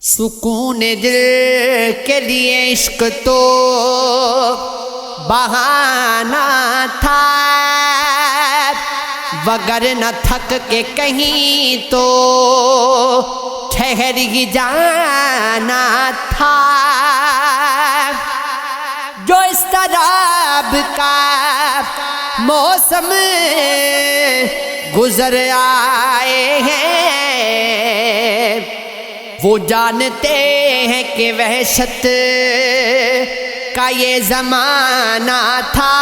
سکون دل کے لیے عشق تو بہانہ تھا، وگرنہ تھک کے کہیں تو ٹھہر ہی جانا تھا۔ جو اضطراب کا موسم گزر آئے ہیں، وہ جانتے ہیں کہ وحشت کا یہ زمانہ تھا۔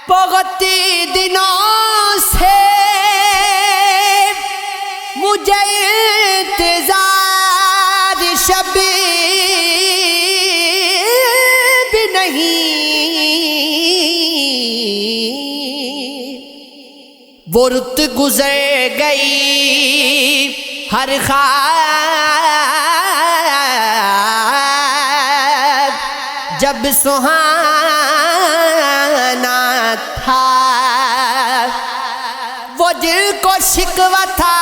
بہت دنوں سے مجھے انتظار شب بھی نہیں، وہ رت گزر گئی ہر خواب جب سہانا تھا۔ وہ دل کو شکوہ تھا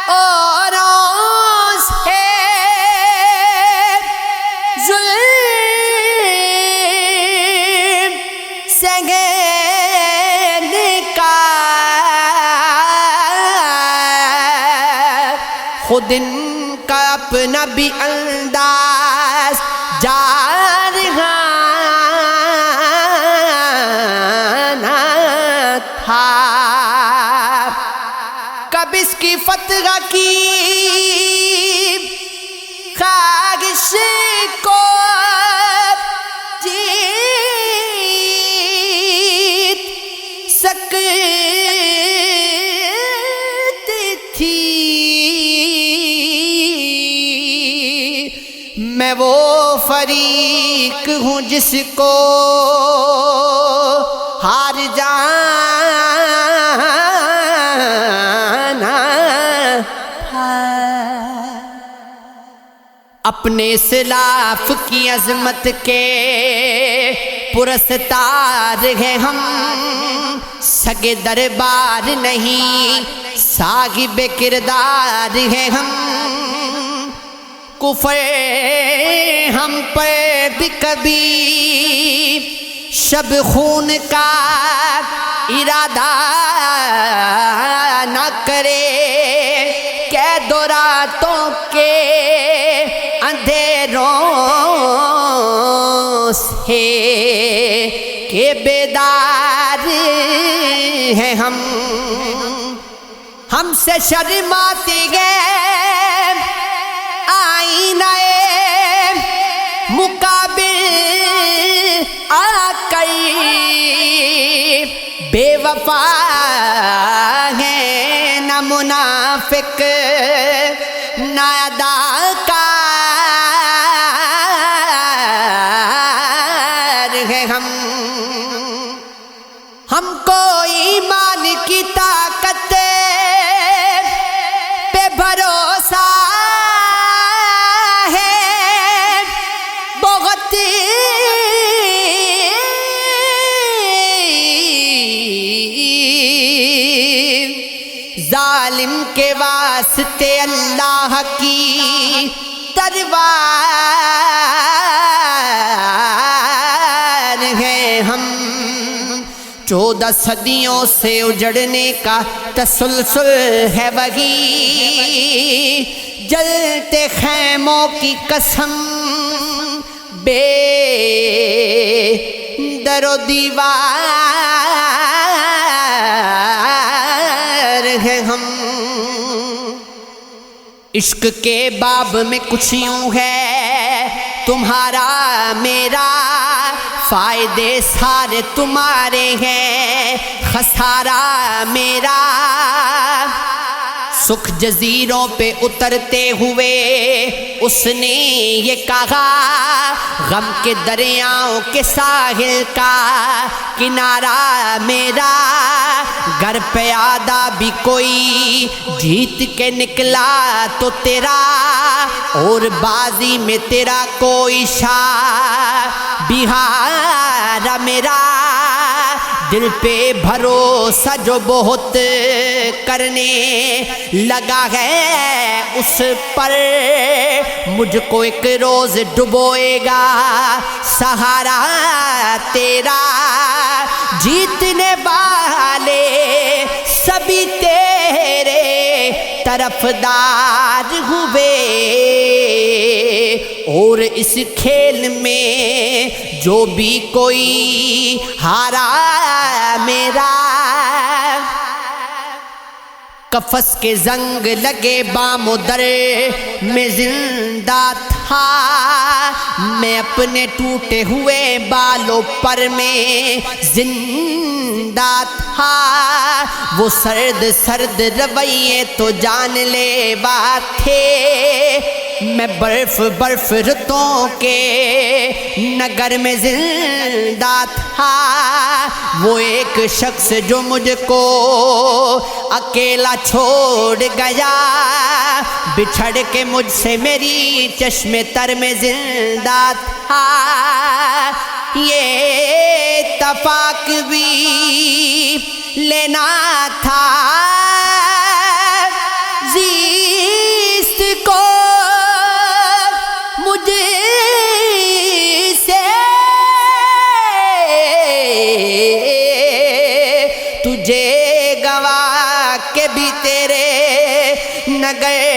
اوروں سے، ظلم سہنے کا، خود ان کا اپنا بھی انداز جارحانہ تھا۔ کب اس کی فتح کی خواہش کو جیت سکتی تھی، میں وہ فریق ہوں جس کو ہار جانا تھا۔ اپنے اسلاف کی عظمت کے پرستار ہیں ہم، سگے دربار نہیں صاحب کردار ہیں ہم۔ کفر ہم پر بھی کبھی شب خون کا ارادہ نہ کرے، قید و راتوں کے اندھیروں سے کہ بیدار ہیں ہم سے شرماتی گئے آئینہ مقابل آ کر، بے وفا ہیں نہ منافق نہ اداکار ہیں ہم کو ایمان کی طاقت پہ بھروسہ ظالم کے واسطے اللہ کی تلوار ہیں ہم۔ 14 صدیوں سے اجڑنے کا تسلسل ہے وہی، جلتے خیموں کی قسم بے در و دیوار ہیں ہم۔ عشق کے باب میں کچھ یوں ہے تمہارا میرا، فائدے سارے تمہارے ہیں خسارہ میرا۔ سکھ جزیروں پہ اترتے ہوئے اس نے یہ کہا، غم کے دریاؤں کے ساحل کا کنارہ میرا۔ گر پیادہ بھی کوئی جیت کے نکلا تو تیرا، اور بازی میں تیرا کوئی شاہ بہارا میرا۔ دل پہ بھروسہ جو بہت کرنے لگا ہے اس پر، مجھ کو ایک روز ڈبوئے گا سہارا تیرا، جیتنے والے سبھی تیرے طرفدار ہوئے، اور اس کھیل میں جو بھی کوئی ہارا میرا، قفس کے زنگ لگے بام و در میں زندہ تھا، میں اپنے ٹوٹے ہوئے بالوں پر میں زندہ تھا، وہ سرد سرد رویے تو جان لیوا تھے، میں برف برف رتوں کے نگر میں زندہ تھا، وہ ایک شخص جو مجھ کو اکیلا چھوڑ گیا، بچھڑ کے مجھ سے میری چشم تر میں زندہ تھا، یہ اتفاق بھی لینا تھا زیست کو مجھ سے، تجھے گوا کے بھی تیرے نگر